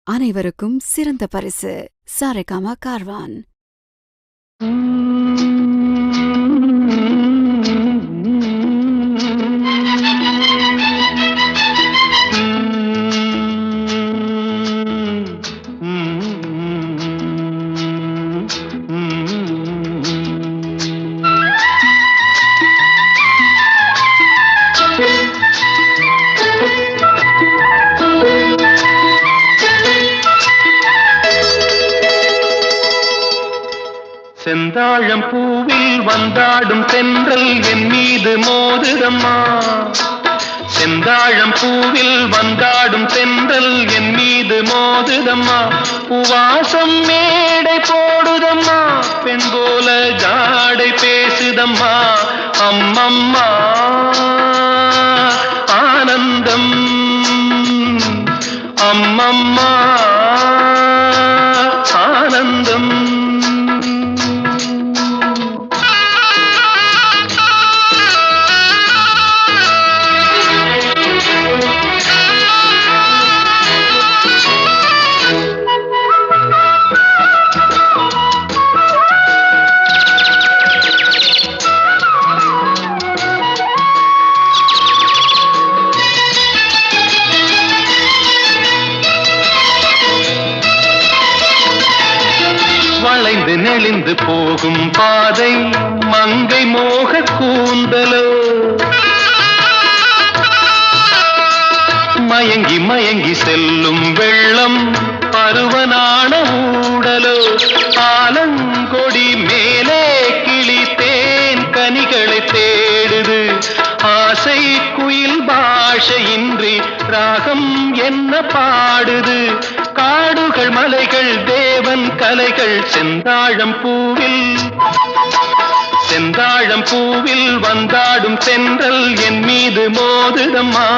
அனைவருக்கும் சிறந்த பரிசு சாரேகாமா கார்வான். செந்தாழம் பூவில் வந்தாடும் தென்றல் என் மீது மோதுதம்மா. செந்தாழம் பூவில் வந்தாடும் தென்றல் என் மீது மோதுதம்மா. பூவாசம் மேடை போடுதம்மா, பெண் போல ஜாடை பேசுதம்மா. அம்மம்மா ஆனந்தம், அம்மம்மா ஆனந்தம். வளைந்து நெளிந்து போகும் பாதை மங்கை மோக கூந்தலோ, மயங்கி மயங்கி செல்லும் வெள்ளம் பருவனான ஊடலோ. ஆலங்கொடி மேலே கிளி தேன் கனிகளை தேடுது, ஆசை குயில் பாஷையின்றி ராகம் என்ன பாடுது. காடுகள் மலைகள் தேவன் கலைகள் செந்தாழம் பூவில், செந்தாழம் பூவில் வந்தாடும் தென்றல் என் மீது மோதுதம்மா.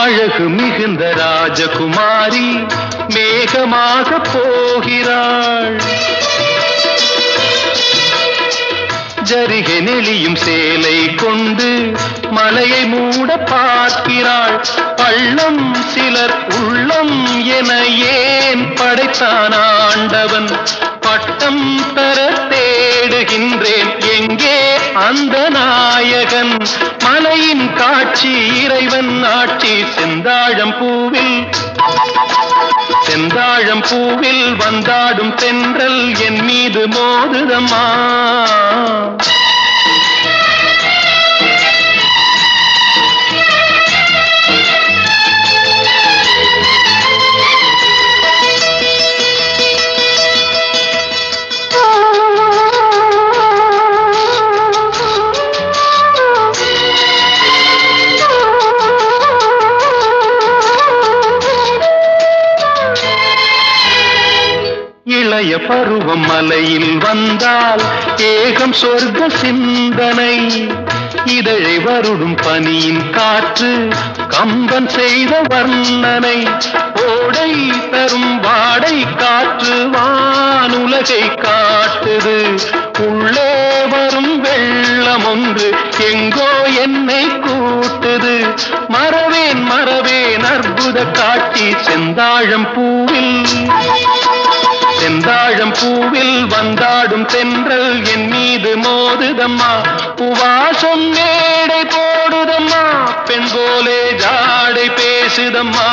அழகு மிகுந்த ராஜகுமாரி மேகமாக போகிறாள், ஜரிகை நெளியும் சேலை கொண்டு மலையை மூட பார்க்கிறாள். பள்ளம் சிலர் உள்ளம் என ஏன் படைத்தான் ஆண்டவன்? பட்டம் தர தேடுகின்றேன், எங்கே அந்த நாயகன்? மலையின் காட்சி இறைவன் ஆட்சி செந்தாழம் பூவில், செந்தாழம் பூவில் வந்தாடும் தென்றல் என் மீது மோதுதம்மா. இளைய பருவம் மலையில் வந்தால் ஏகம் சொர்க்க சிந்தனை. இதழை வருடும் பனியின் காற்று கம்பன் செய்த வர்ணனை. ஓடை தரும் வாடை காற்று வானுலகை காட்டுது. உள்ளே வரும் வெள்ளம் ஒன்று எங்கோ என்னை கூட்டுது. மறவேன் மறவேன் அற்புத காட்சி செந்தாழம் பூவில், செந்தாழம் பூவில் வந்தாடும் தென்றல் என் மீது மோதுதம்மா. பூவாசம் மேடை போடுதம்மா, பெண் போலே ஜாடை பேசுதம்மா.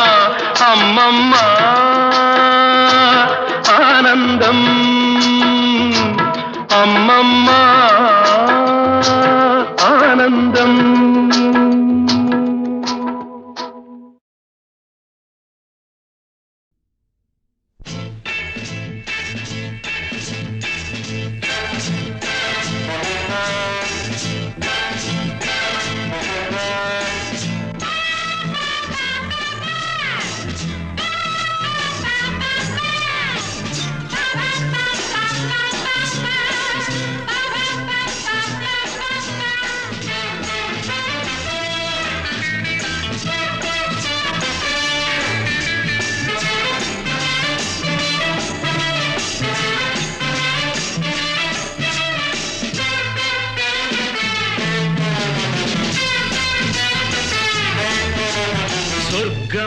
அம்மம்மா ஆனந்தம், அம்மம்மா ஆனந்தம்.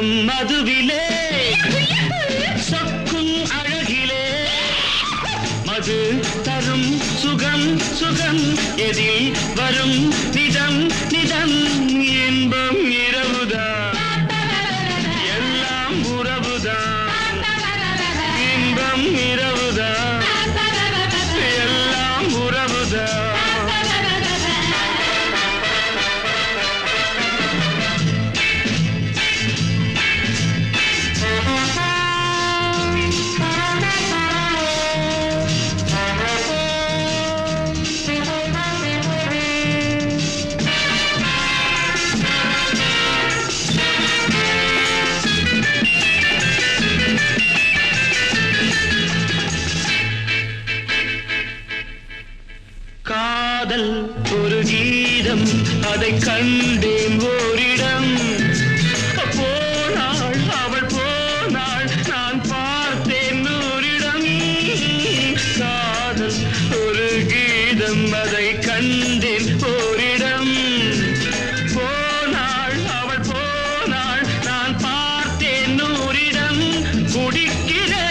சொர்க்கம் மதுவிலே சொக்கும் அழகிலே மது தரும் சுகம் சுகம் எதில் வரும் நிதம் நிதம் இன்பம் இரவுதான் எல்லாம் உறவுதான் இன்பம் இரவுதான் எல்லாம் உறவுதான் காதல் ஒரு கீதம் அதை கண்டேன் ஓரிடம் போனாள் அவள் போனாள் நான் பார்த்தேன் நூறிடம் காதல் ஒரு கீதம் அதை கண்டேன் ஓரிடம் போனாள் அவள் போனாள் நான் பார்த்தேன் நூறிடம் குடிக்கிறேன்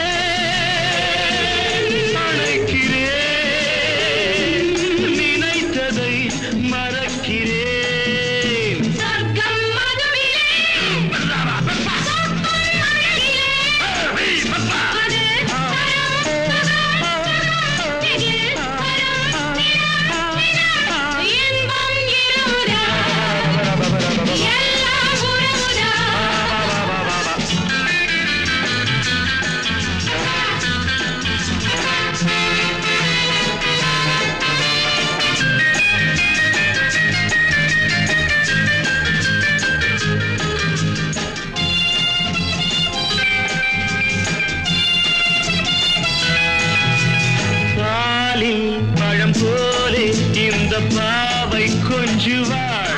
பழம் போலே இந்த பாவை கொஞ்சுவாள்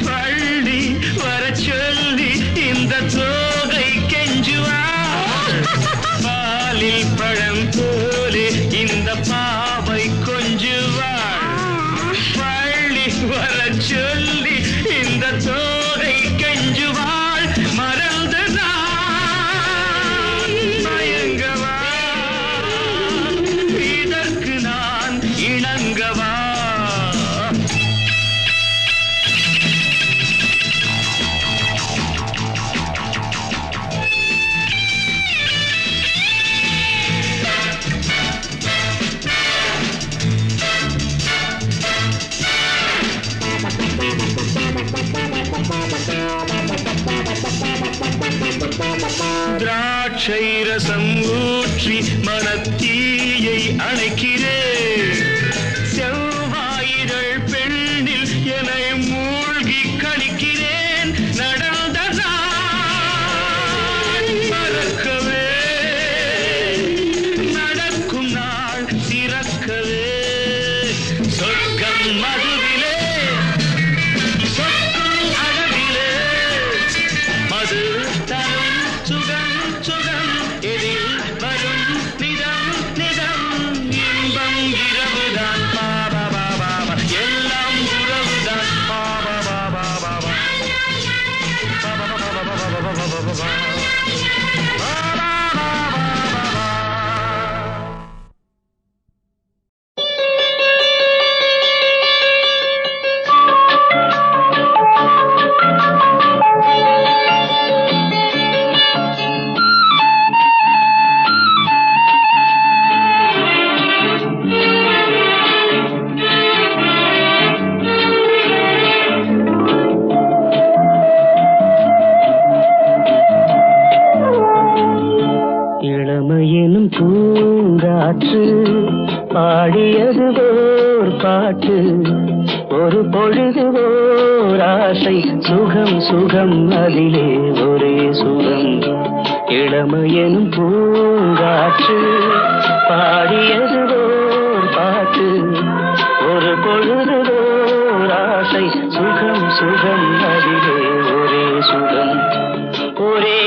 பள்ளி வர சொல்லி இந்த தோகை கெஞ்சுவாள் பாலில் பழம் போலே இந்த பாவை கொஞ்சுவாள் பள்ளி வர சொல்லி இந்த தோகை கெஞ்சுவாள் மறந்து நான் மயங்கவா இணங்கவா திராட்சை ரசம் ஊற்றி மனத்தீயை அணைக்கிறேன் செவ்வாயிரள் பெண்ணில் என்னை மூழ்கி கழிக்கிறேன் நடந்த நாள் மறக்கவே நடக்கும் நாள் திறக்கவே சொர்க்கம் மதுவிலே சொக்கும் அழகிலே மது தரும் சுகம் சுகம் எதில் வரும் நிதம் நிதம் இன்பம் இரவுதான் பாபா பாபா எல்லாம் உறவுதான் பாபா பாபா பாபா பாபா பாபா பாபா பாபா இளமையெனும் பூங்காற்று பாடியது ஓர் பாட்டு ஒரு பொழுது ஓர் ஆசை சுகம் சுகம் அதிலே ஒரே சுகம் இளமையெனும் பூங்காற்று பாடியது ஓர் பாட்டு ஒரு பொழுது ஓர் ஆசை சுகம் சுகம் அதிலே ஒரே சுகம் ஒரே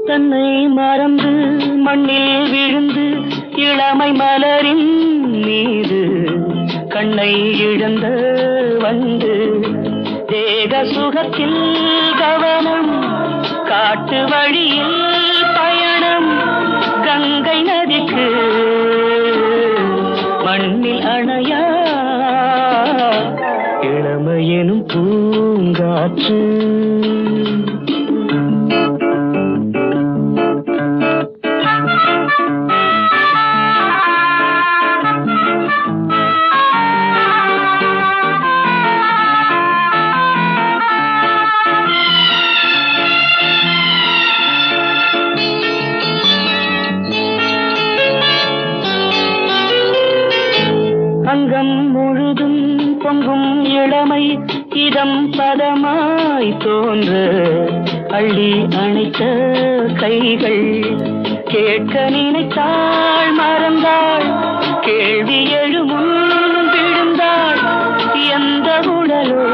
தன்னை மறந்து மண்ணில் விழுந்து இளமை மலரின் மீது கண்ணை இழந்த வந்து தேக சுகத்தில் கவனம் காட்டு வழியில் பயணம் கங்கை நதிக்கு மண்ணில் அணையா இளமையெனும் பூங்காற்று. அங்கம் முழுதும் பொங்கும் இளமை இதம் பதமாய் தோன்ற அள்ளி அணைத்த கைகள் கேட்க நினைத்தாள் மறந்தாள் கேள்வி எழுமுன் விழுந்தாள் எந்த உடலோ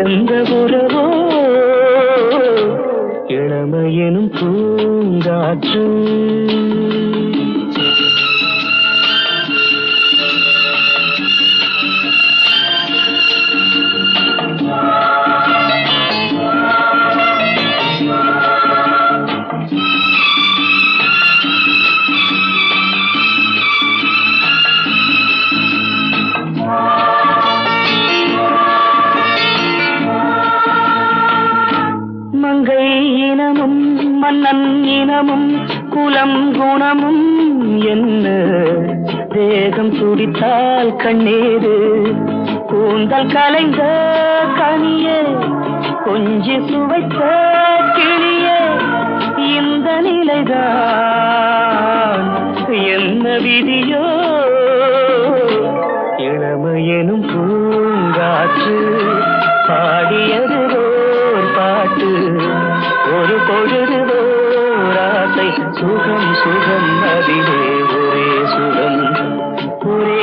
எந்த உறவோ இளமையெனும் பூங்காற்று. மங்கை இனமும் மன்னன் இனமும் குலம் குணமும் என்ன தேகம் துடித்தால் கண்ணீரு கூந்தல் கலைந்த கனியே கொஞ்சி சுவைத்த கிளியே இந்த நிலைதான் என்ன விதியோ இளமையெனும் பூங்காற்று பாடியது பாட்டு ஒரு பொழுது ஓராசை சுகம் சுகம் அதிலே ஒரே சுகம் ஒரே